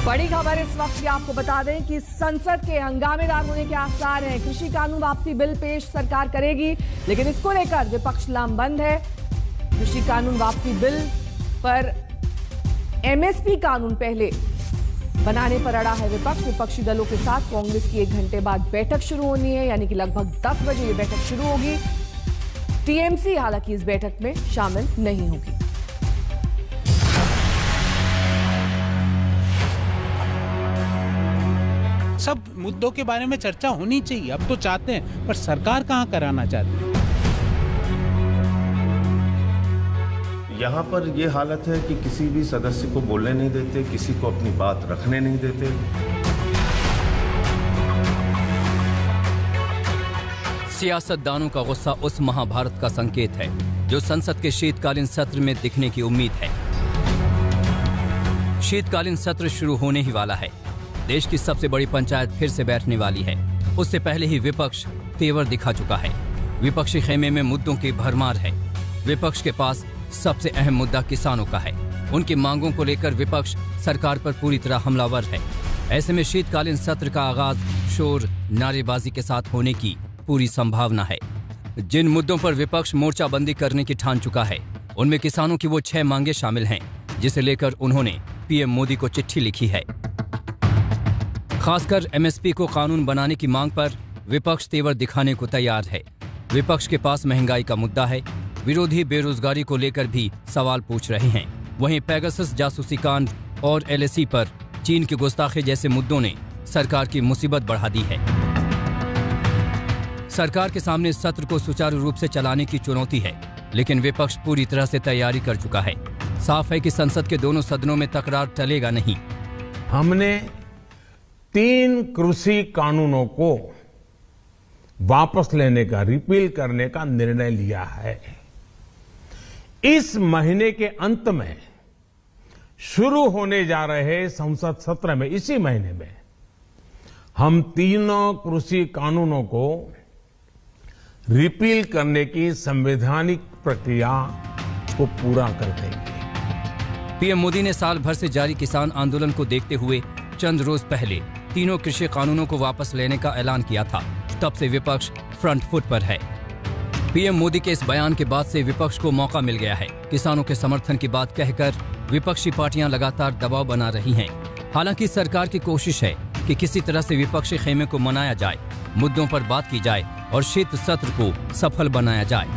बड़ी खबर इस वक्त की आपको बता दें कि संसद के हंगामेदार होने के आसार हैं। कृषि कानून वापसी बिल पेश सरकार करेगी, लेकिन इसको लेकर विपक्ष लामबंद है। कृषि कानून वापसी बिल पर एमएसपी कानून पहले बनाने पर अड़ा है विपक्ष। विपक्षी दलों के साथ कांग्रेस की 1 घंटे बाद बैठक शुरू होनी है, यानी कि लगभग 10 बजे ये बैठक शुरू होगी। टीएमसी हालांकि इस बैठक में शामिल नहीं होगी। सब मुद्दों के बारे में चर्चा होनी चाहिए, अब तो चाहते हैं, पर सरकार कहां कराना चाहती है। यहाँ पर ये हालत है कि किसी भी सदस्य को बोलने नहीं देते, किसी को अपनी बात रखने नहीं देते। सियासतदानों का गुस्सा उस महाभारत का संकेत है जो संसद के शीतकालीन सत्र में दिखने की उम्मीद है। शीतकालीन सत्र शुरू होने ही वाला है। देश की सबसे बड़ी पंचायत फिर से बैठने वाली है। उससे पहले ही विपक्ष तेवर दिखा चुका है। विपक्षी खेमे में मुद्दों की भरमार है। विपक्ष के पास सबसे अहम मुद्दा किसानों का है। उनकी मांगों को लेकर विपक्ष सरकार पर पूरी तरह हमलावर है। ऐसे में शीतकालीन सत्र का आगाज शोर नारेबाजी के साथ होने की पूरी संभावना है। जिन मुद्दों पर विपक्ष मोर्चाबंदी करने की ठान चुका है, उनमें किसानों की वो 6 मांगे शामिल हैं, जिसे लेकर उन्होंने पीएम मोदी को चिट्ठी लिखी है। खासकर एमएसपी को कानून बनाने की मांग पर विपक्ष तेवर दिखाने को तैयार है। विपक्ष के पास महंगाई का मुद्दा है। विरोधी बेरोजगारी को लेकर भी सवाल पूछ रहे हैं। वहीं पेगासस जासूसी कांड और एलएसी पर चीन की गुस्ताखी जैसे मुद्दों ने सरकार की मुसीबत बढ़ा दी है। सरकार के सामने सत्र को सुचारू रूप से चलाने की चुनौती है, लेकिन विपक्ष पूरी तरह से तैयारी कर चुका है। साफ है कि संसद के दोनों सदनों में तकरार टलेगा नहीं। हमने 3 कृषि कानूनों को वापस लेने का, रिपील करने का निर्णय लिया है। इस महीने के अंत में शुरू होने जा रहे संसद सत्र में, इसी महीने में, हम 3 कृषि कानूनों को रिपील करने की संवैधानिक प्रक्रिया को पूरा कर देंगे। पीएम मोदी ने साल भर से जारी किसान आंदोलन को देखते हुए चंद रोज पहले 3 कृषि कानूनों को वापस लेने का ऐलान किया था। तब से विपक्ष फ्रंट फुट पर है। पीएम मोदी के इस बयान के बाद से विपक्ष को मौका मिल गया है। किसानों के समर्थन की बात कहकर विपक्षी पार्टियां लगातार दबाव बना रही हैं। हालांकि सरकार की कोशिश है कि किसी तरह से विपक्षी खेमे को मनाया जाए, मुद्दों पर बात की जाए और शीत सत्र को सफल बनाया जाए।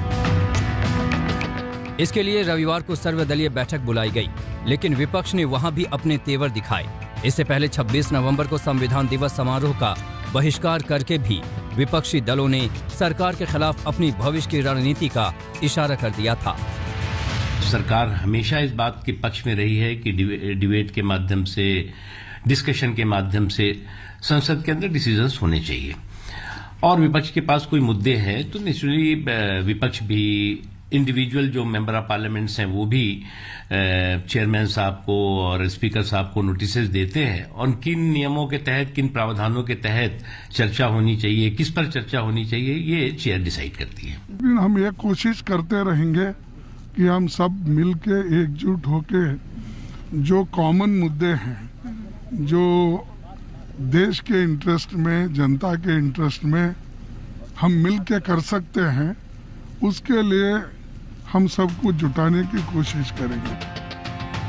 इसके लिए रविवार को सर्वदलीय बैठक बुलाई गई, लेकिन विपक्ष ने वहां भी अपने तेवर दिखाए। इससे पहले 26 नवंबर को संविधान दिवस समारोह का बहिष्कार करके भी विपक्षी दलों ने सरकार के खिलाफ अपनी भविष्य की रणनीति का इशारा कर दिया था। सरकार हमेशा इस बात के पक्ष में रही है कि डिबेट के माध्यम से, डिस्कशन के माध्यम से संसद के अंदर डिसीजंस होने चाहिए। और विपक्ष के पास कोई मुद्दे हैं तो नेचुरली विपक्ष भी, इंडिविजुअल जो मेंबर ऑफ पार्लियामेंट्स हैं वो भी चेयरमैन साहब को और स्पीकर साहब को नोटिसेस देते हैं और किन नियमों के तहत, किन प्रावधानों के तहत चर्चा होनी चाहिए, किस पर चर्चा होनी चाहिए, ये चेयर डिसाइड करती है। हम ये कोशिश करते रहेंगे कि हम सब मिलके एकजुट होके जो कॉमन मुद्दे हैं, जो देश के इंटरेस्ट में, जनता के इंटरेस्ट में हम मिलके कर सकते हैं, उसके लिए हम सबको जुटाने की कोशिश करेंगे।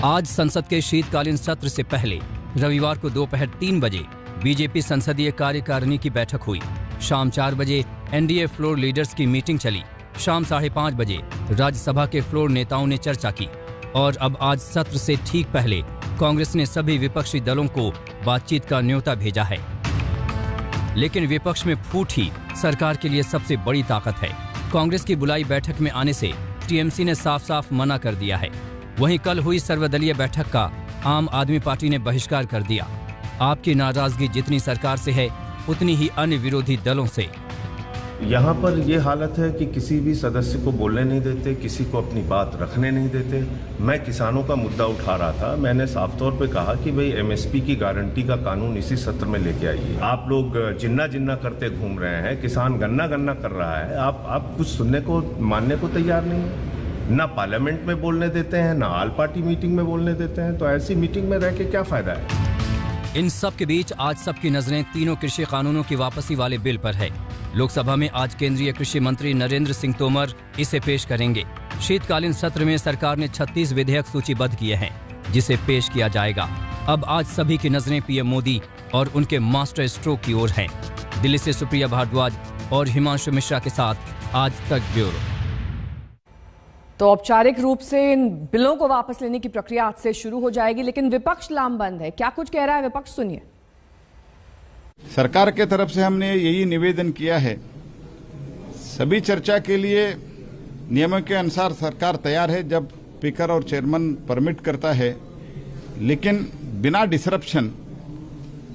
आज संसद के शीतकालीन सत्र से पहले रविवार को दोपहर 3 बजे बीजेपी संसदीय कार्यकारिणी की बैठक हुई। शाम 4 बजे एनडीए फ्लोर लीडर्स की मीटिंग चली। शाम 5:30 बजे राज्यसभा के फ्लोर नेताओं ने चर्चा की। और अब आज सत्र से ठीक पहले कांग्रेस ने सभी विपक्षी दलों को बातचीत का न्योता भेजा है। लेकिन विपक्ष में फूट ही सरकार के लिए सबसे बड़ी ताकत है। कांग्रेस की बुलाई बैठक में आने से टीएमसी ने साफ साफ मना कर दिया है। वहीं कल हुई सर्वदलीय बैठक का आम आदमी पार्टी ने बहिष्कार कर दिया। आपकी नाराजगी जितनी सरकार से है, उतनी ही अन्य विरोधी दलों से। यहाँ पर ये हालत है कि किसी भी सदस्य को बोलने नहीं देते, किसी को अपनी बात रखने नहीं देते। मैं किसानों का मुद्दा उठा रहा था। मैंने साफ तौर पे कहा कि भाई एमएसपी की गारंटी का कानून इसी सत्र में लेके आइए। आप लोग जिन्ना जिन्ना करते घूम रहे हैं, किसान गन्ना गन्ना कर रहा है, आप कुछ सुनने को, मानने को तैयार नहीं है। ना पार्लियामेंट में बोलने देते हैं, ना ऑल पार्टी मीटिंग में बोलने देते हैं। तो ऐसी मीटिंग में रह के क्या फायदा है। इन सब के बीच आज सबकी नजरें तीनों कृषि कानूनों की वापसी वाले बिल पर है। लोकसभा में आज केंद्रीय कृषि मंत्री नरेंद्र सिंह तोमर इसे पेश करेंगे। शीतकालीन सत्र में सरकार ने 36 विधेयक सूचीबद्ध किए हैं, जिसे पेश किया जाएगा। अब आज सभी की नजरें पीएम मोदी और उनके मास्टर स्ट्रोक की ओर हैं। दिल्ली से सुप्रिया भारद्वाज और हिमांशु मिश्रा के साथ आज तक ब्यूरो। तो औपचारिक रूप से इन बिलों को वापस लेने की प्रक्रिया आज से शुरू हो जाएगी, लेकिन विपक्ष लामबंद है। क्या कुछ कह रहा है विपक्ष, सुनिए। सरकार के तरफ से हमने यही निवेदन किया है, सभी चर्चा के लिए नियमों के अनुसार सरकार तैयार है जब स्पीकर और चेयरमैन परमिट करता है, लेकिन बिना डिसरप्शन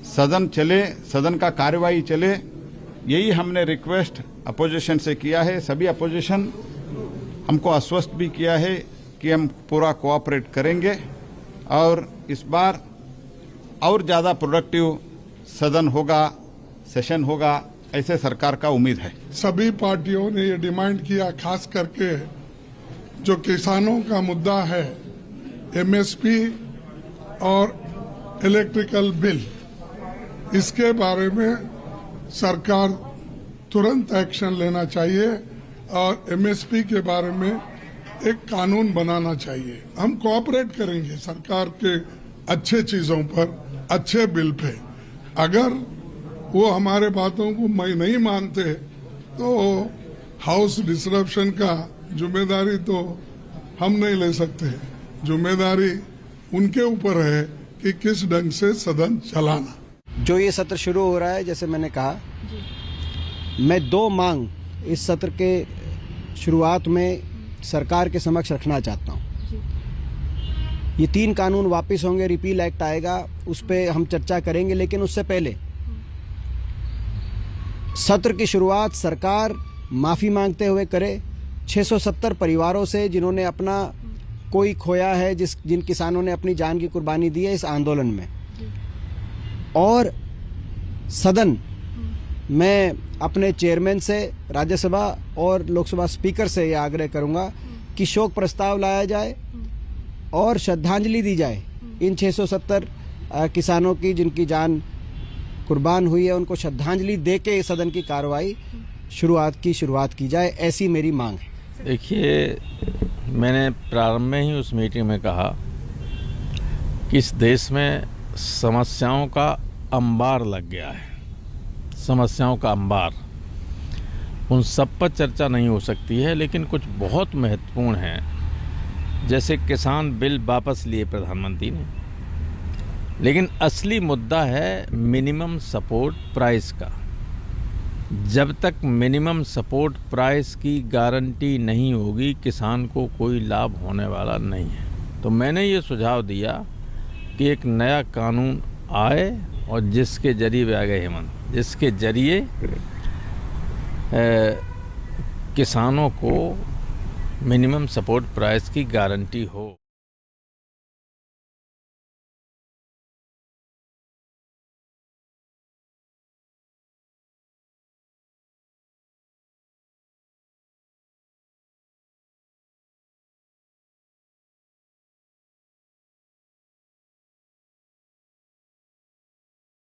सदन चले, सदन का कार्यवाही चले, यही हमने रिक्वेस्ट अपोजिशन से किया है। सभी अपोजिशन हमको आश्वस्त भी किया है कि हम पूरा कोऑपरेट करेंगे और इस बार और ज़्यादा प्रोडक्टिव सदन होगा, सेशन होगा, ऐसे सरकार का उम्मीद है। सभी पार्टियों ने ये डिमांड किया, खास करके जो किसानों का मुद्दा है, एमएसपी और इलेक्ट्रिकल बिल, इसके बारे में सरकार तुरंत एक्शन लेना चाहिए और एमएसपी के बारे में एक कानून बनाना चाहिए। हम कोऑपरेट करेंगे सरकार के अच्छे चीजों पर, अच्छे बिल पे। अगर वो हमारे बातों को नहीं मानते तो हाउस डिसरप्शन का जिम्मेदारी तो हम नहीं ले सकते। जिम्मेदारी उनके ऊपर है कि किस ढंग से सदन चलाना। जो ये सत्र शुरू हो रहा है, जैसे मैंने कहा, मैं 2 मांग इस सत्र के शुरुआत में सरकार के समक्ष रखना चाहता हूँ। ये 3 कानून वापस होंगे, रिपील एक्ट आएगा, उस पर हम चर्चा करेंगे, लेकिन उससे पहले सत्र की शुरुआत सरकार माफी मांगते हुए करे 670 परिवारों से जिन्होंने अपना कोई खोया है, जिन किसानों ने अपनी जान की कुर्बानी दी है इस आंदोलन में। और सदन मैं अपने चेयरमैन से, राज्यसभा और लोकसभा स्पीकर से यह आग्रह करूंगा कि शोक प्रस्ताव लाया जाए और श्रद्धांजलि दी जाए इन 670 किसानों की जिनकी जान कुर्बान हुई है। उनको श्रद्धांजलि देके सदन की कार्रवाई शुरुआत की जाए, ऐसी मेरी मांग है। देखिए, मैंने प्रारंभ में ही उस मीटिंग में कहा कि इस देश में समस्याओं का अंबार लग गया है, समस्याओं का अंबार। उन सब पर चर्चा नहीं हो सकती है, लेकिन कुछ बहुत महत्वपूर्ण हैं, जैसे किसान बिल वापस लिए प्रधानमंत्री ने, लेकिन असली मुद्दा है मिनिमम सपोर्ट प्राइस का। जब तक मिनिमम सपोर्ट प्राइस की गारंटी नहीं होगी, किसान को कोई लाभ होने वाला नहीं है। तो मैंने ये सुझाव दिया कि एक नया कानून आए और जिसके जरिए आ गए हेमंत, जिसके जरिए किसानों को मिनिमम सपोर्ट प्राइस की गारंटी हो।